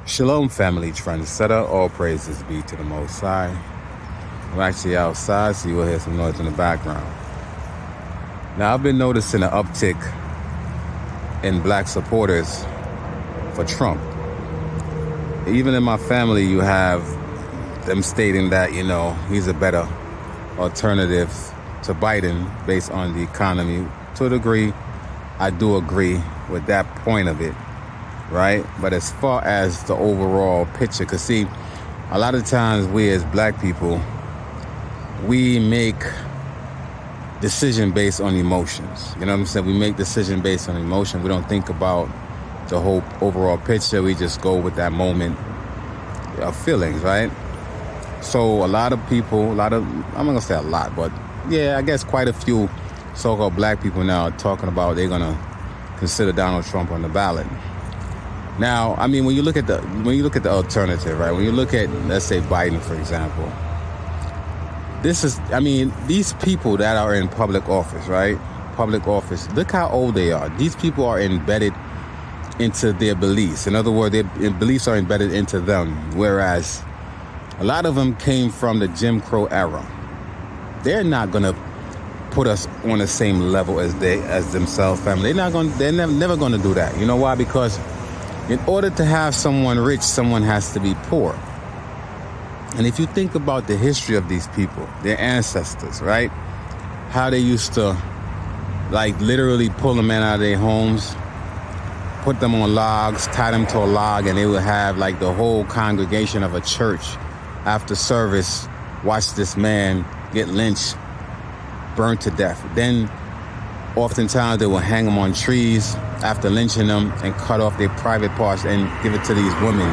Shalom, family trendsetter. All praises be to the Most High. I'm actually outside, so you will hear some noise in the background. Now, I've been noticing an uptick in black supporters for Trump. Even in my family, you have them stating that, he's a better alternative to Biden based on the economy. To a degree, I do agree with that point of it. Right? But as far as the overall picture, because see, a lot of times we as black people, we make decision based on emotions. You know what I'm saying? We make decision based on emotion. We don't think about the whole overall picture. We just go with that moment of feelings, right? So a lot of people, I'm not gonna say a lot, but yeah, I guess quite a few so-called black people now are talking about they're gonna consider Donald Trump on the ballot. Now, I mean, when you look at the alternative, right? When you look at, let's say, Biden, for example, these people that are in public office, right? Public office, look how old they are. These people are embedded into their beliefs. In other words, their beliefs are embedded into them, whereas a lot of them came from the Jim Crow era. They're not gonna put us on the same level as themselves, family. They're never gonna do that. You know why? Because in order to have someone rich, someone has to be poor. And if you think about the history of these people, their ancestors, right? How they used to, literally pull them in out of their homes, put them on logs, tie them to a log, and they would have, the whole congregation of a church after service watch this man get lynched, burned to death. Then oftentimes they will hang them on trees after lynching them and cut off their private parts and give it to these women.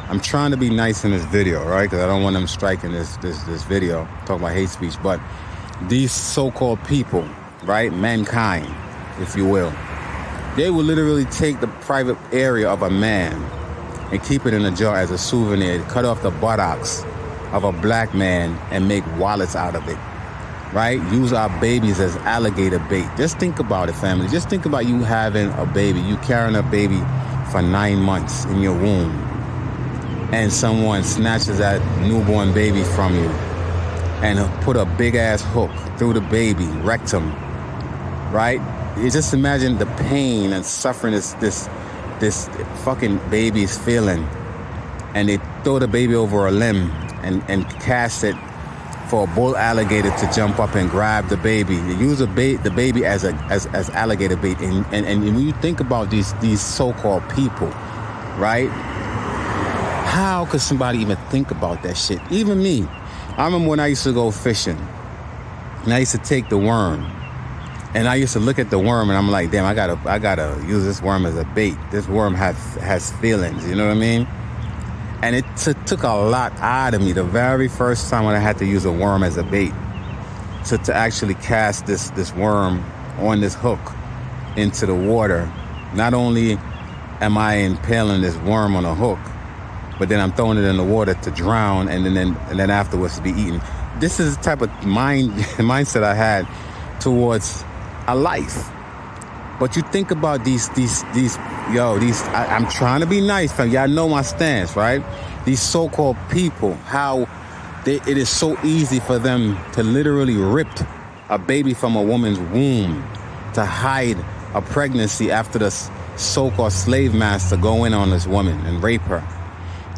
I'm trying to be nice in this video, right? Because I don't want them striking this video, talking about hate speech. But these so-called people, right? Mankind, if you will. They will literally take the private area of a man and keep it in a jar as a souvenir, cut off the buttocks of a black man and make wallets out of it. Right? Use our babies as alligator bait. Just think about it, family. Just think about you having a baby. You carrying a baby for 9 months in your womb. And someone snatches that newborn baby from you and put a big ass hook through the baby, rectum. Right? You just imagine the pain and suffering this fucking baby is feeling. And they throw the baby over a limb and cast it for a bull alligator to jump up and grab the baby. You use the baby as alligator bait. And when you think about these so-called people, right? How could somebody even think about that shit? Even me. I remember when I used to go fishing, and I used to take the worm, and I used to look at the worm, and I'm like, damn, I gotta use this worm as a bait. This worm has feelings. You know what I mean? And it took a lot out of me the very first time when I had to use a worm as a bait to actually cast this worm on this hook into the water. Not only am I impaling this worm on a hook, but then I'm throwing it in the water to drown and then afterwards to be eaten. This is the type of mindset I had towards a life. But you think about these, I'm trying to be nice, fam. Y'all know my stance, right? These so-called people, how it is so easy for them to literally rip a baby from a woman's womb, to hide a pregnancy after the so-called slave master go in on this woman and rape her.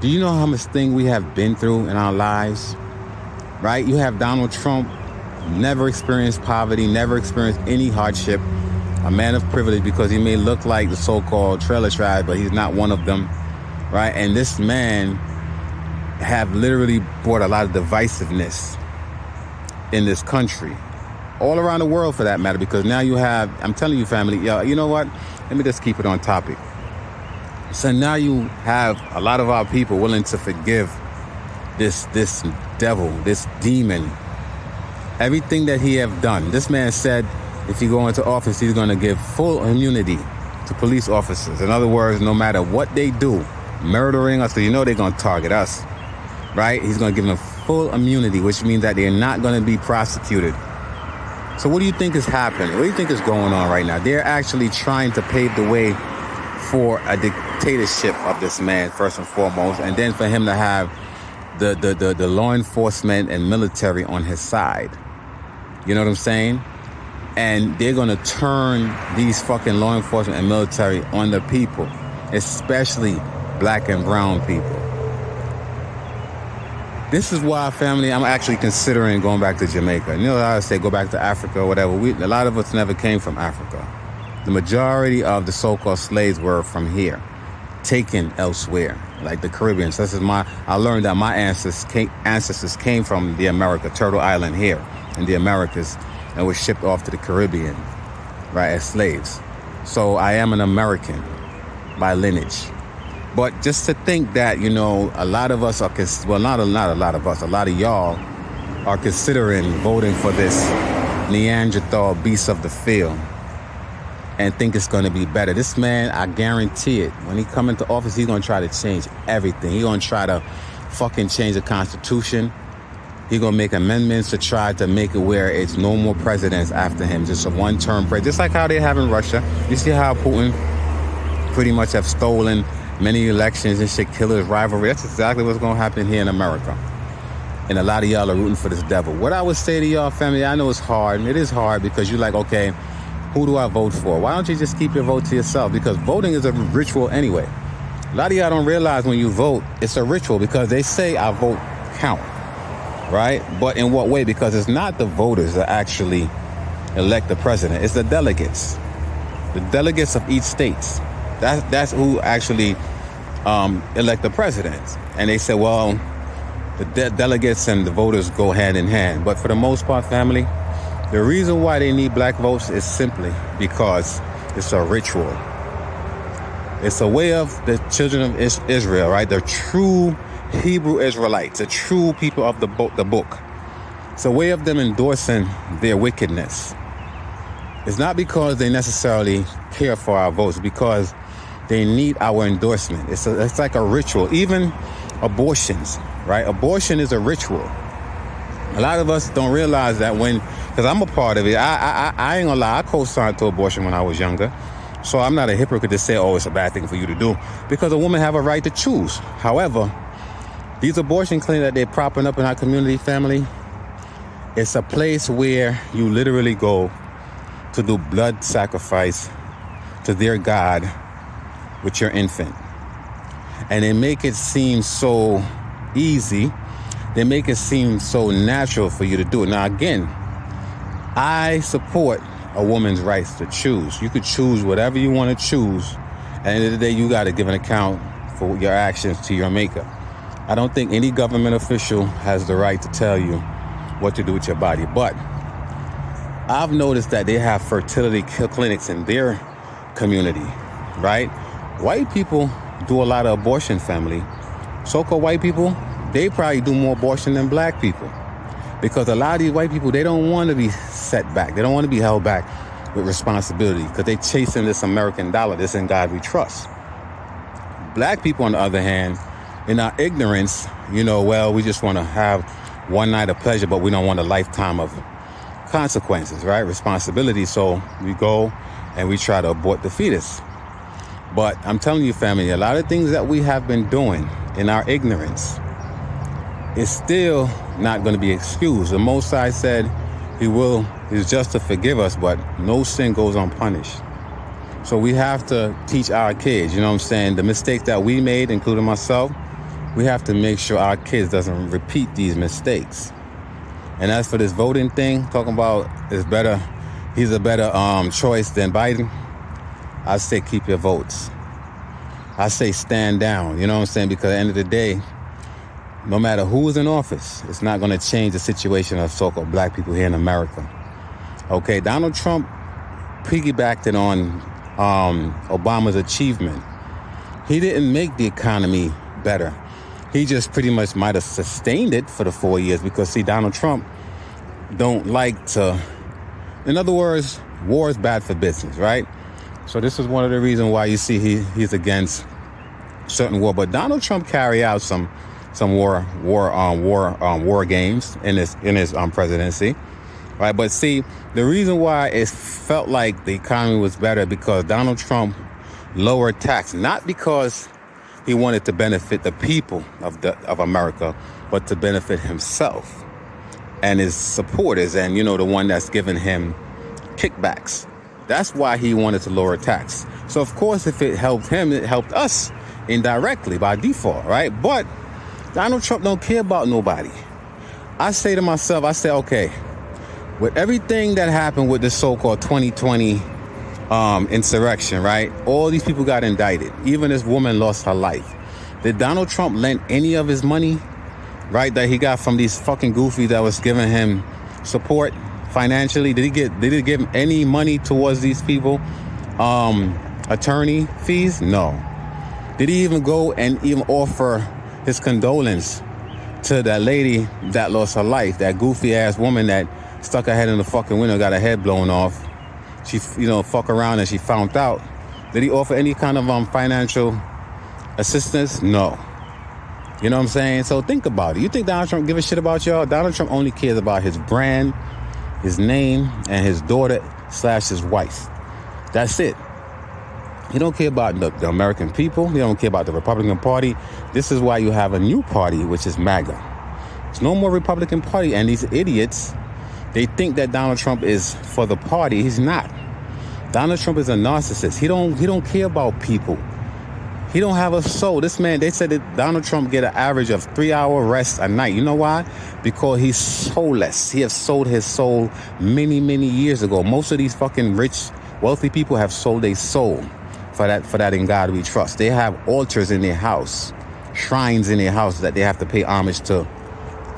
Do you know how much thing we have been through in our lives? Right? You have Donald Trump, never experienced poverty, never experienced any hardship. A man of privilege because he may look like the so-called trailer tribe, but he's not one of them, right? And this man have literally brought a lot of divisiveness in this country, all around the world for that matter, because now you have, I'm telling you, family, you know what? Let me just keep it on topic. So now you have a lot of our people willing to forgive this devil, this demon, everything that he have done. This man said, if he go into office, he's going to give full immunity to police officers. In other words, no matter what they do, murdering us, so they're going to target us, right? He's going to give them full immunity, which means that they're not going to be prosecuted. So what do you think is happening? What do you think is going on right now? They're actually trying to pave the way for a dictatorship of this man, first and foremost, and then for him to have the law enforcement and military on his side. You know what I'm saying? And they're going to turn these fucking law enforcement and military on the people, especially black and brown people. This is why, family, I'm actually considering going back to Jamaica. You know how I say go back to Africa or whatever. A lot of us never came from Africa. The majority of the so-called slaves were from here, taken elsewhere, like the Caribbean. So I learned that my ancestors came from the America, Turtle Island here in the Americas, and were shipped off to the Caribbean, right, as slaves. So I am an American by lineage. But just to think that, you know, a lot of us are, not a lot of us, a lot of y'all are considering voting for this Neanderthal beast of the field and think it's going to be better. This man, I guarantee it, when he come into office, he's going to try to change everything. He's going to try to fucking change the Constitution. He's going to make amendments to try to make it where it's no more presidents after him, just a one-term president. Just like how they have in Russia. You see how Putin pretty much have stolen many elections and shit, killers, rivalry. That's exactly what's going to happen here in America. And a lot of y'all are rooting for this devil. What I would say to y'all, family, I know it's hard, and it is hard because you're like, okay, who do I vote for? Why don't you just keep your vote to yourself? Because voting is a ritual anyway. A lot of y'all don't realize when you vote, it's a ritual because they say our vote count, right? But in what way? Because it's not the voters that actually elect the president. It's the delegates. The delegates of each state. That's who actually elect the president. And they say, well, the delegates and the voters go hand in hand. But for the most part, family, the reason why they need black votes is simply because it's a ritual. It's a way of the children of Israel, right? The true Hebrew Israelites, the true people of the book. It's a way of them endorsing their wickedness. It's not because they necessarily care for our votes, because they need our endorsement. It's like a ritual. Even abortions, right? Abortion is a ritual. A lot of us don't realize that because I'm a part of it. I ain't gonna lie, I co-signed to abortion when I was younger. So I'm not a hypocrite to say, oh, it's a bad thing for you to do, because a woman have a right to choose. However, these abortion clinics that they're propping up in our community, family, it's a place where you literally go to do blood sacrifice to their God with your infant. And they make it seem so easy. They make it seem so natural for you to do it. Now, again, I support a woman's rights to choose. You could choose whatever you want to choose. At the end of the day, you got to give an account for your actions to your maker. I don't think any government official has the right to tell you what to do with your body. But I've noticed that they have fertility clinics in their community, right? White people do a lot of abortion, family. So-called white people, they probably do more abortion than black people. Because a lot of these white people, they don't want to be set back. They don't want to be held back with responsibility because they're chasing this American dollar, this in God we trust. Black people, on the other hand, in our ignorance, we just want to have one night of pleasure, but we don't want a lifetime of consequences, right? Responsibility. So we go and we try to abort the fetus. But I'm telling you, family, a lot of things that we have been doing in our ignorance is still not going to be excused. The Most High said He's just to forgive us, but no sin goes unpunished. So we have to teach our kids, the mistakes that we made, including myself, we have to make sure our kids doesn't repeat these mistakes. And as for this voting thing, talking about he's a better choice than Biden, I say keep your votes. I say stand down, because at the end of the day, no matter who is in office, it's not going to change the situation of so-called black people here in America. Okay, Donald Trump piggybacked it on Obama's achievement. He didn't make the economy better. He just pretty much might have sustained it for the 4 years because, see, Donald Trump don't like to... In other words, war is bad for business, right? So this is one of the reasons why you see he's against certain war. But Donald Trump carry out some war games in his presidency, right? But see, the reason why it felt like the economy was better because Donald Trump lower tax, not because he wanted to benefit the people of America, but to benefit himself and his supporters and, the one that's giving him kickbacks. That's why he wanted to lower tax. So, of course, if it helped him, it helped us indirectly by default, right? But Donald Trump don't care about nobody. I say to myself, okay, with everything that happened with the so-called 2020 insurrection, right? All these people got indicted. Even this woman lost her life. Did Donald Trump lend any of his money, right, that he got from these fucking goofies that was giving him support financially? Did he give him any money towards these people? Attorney fees? No. Did he even go and even offer his condolence to that lady that lost her life, that goofy ass woman that stuck her head in the fucking window, got her head blown off? She, fuck around and she found out. Did he offer any kind of financial assistance? No. You know what I'm saying? So think about it. You think Donald Trump give a shit about y'all? Donald Trump only cares about his brand, his name, and his daughter / his wife. That's it. He don't care about the American people. He don't care about the Republican Party. This is why you have a new party, which is MAGA. There's no more Republican Party. And these idiots, they think that Donald Trump is for the party. He's not. Donald Trump is a narcissist. He don't care about people. He don't have a soul. This man, they said that Donald Trump get an average of 3-hour rest a night. You know why? Because he's soulless. He has sold his soul many, many years ago. Most of these fucking rich, wealthy people have sold their soul for that in God we trust. They have altars in their house, shrines in their house that they have to pay homage to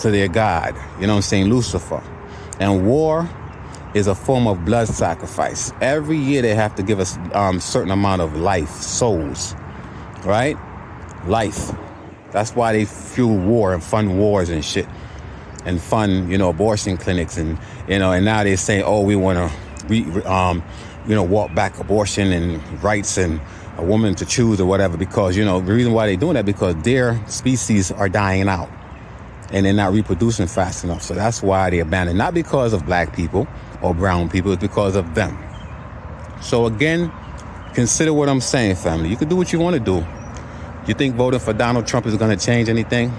their God. You know what I'm saying? Lucifer. And war is a form of blood sacrifice. Every year they have to give us certain amount of life, souls, right? Life. That's why they fuel war and fund wars and shit, and fund, abortion clinics and now they're saying, oh, we want to walk back abortion and rights and a woman to choose or whatever, because the reason why they're doing that, because their species are dying out and they're not reproducing fast enough. So that's why they abandoned, not because of black people or brown people, it's because of them. So again, consider what I'm saying, family. You can do what you want to do. You think voting for Donald Trump is going to change anything?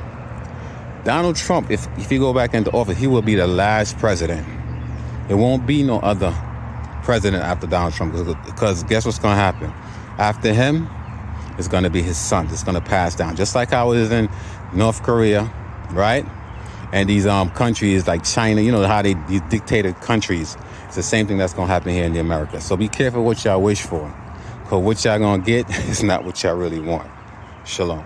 Donald Trump, if he go back into office, he will be the last president. There won't be no other president after Donald Trump, because guess what's going to happen? After him, it's going to be his son. It's going to pass down. Just like how it is in North Korea, right? And these countries like China, how these dictator countries. It's the same thing that's going to happen here in America. So be careful what y'all wish for, because what y'all going to get is not what y'all really want. Shalom.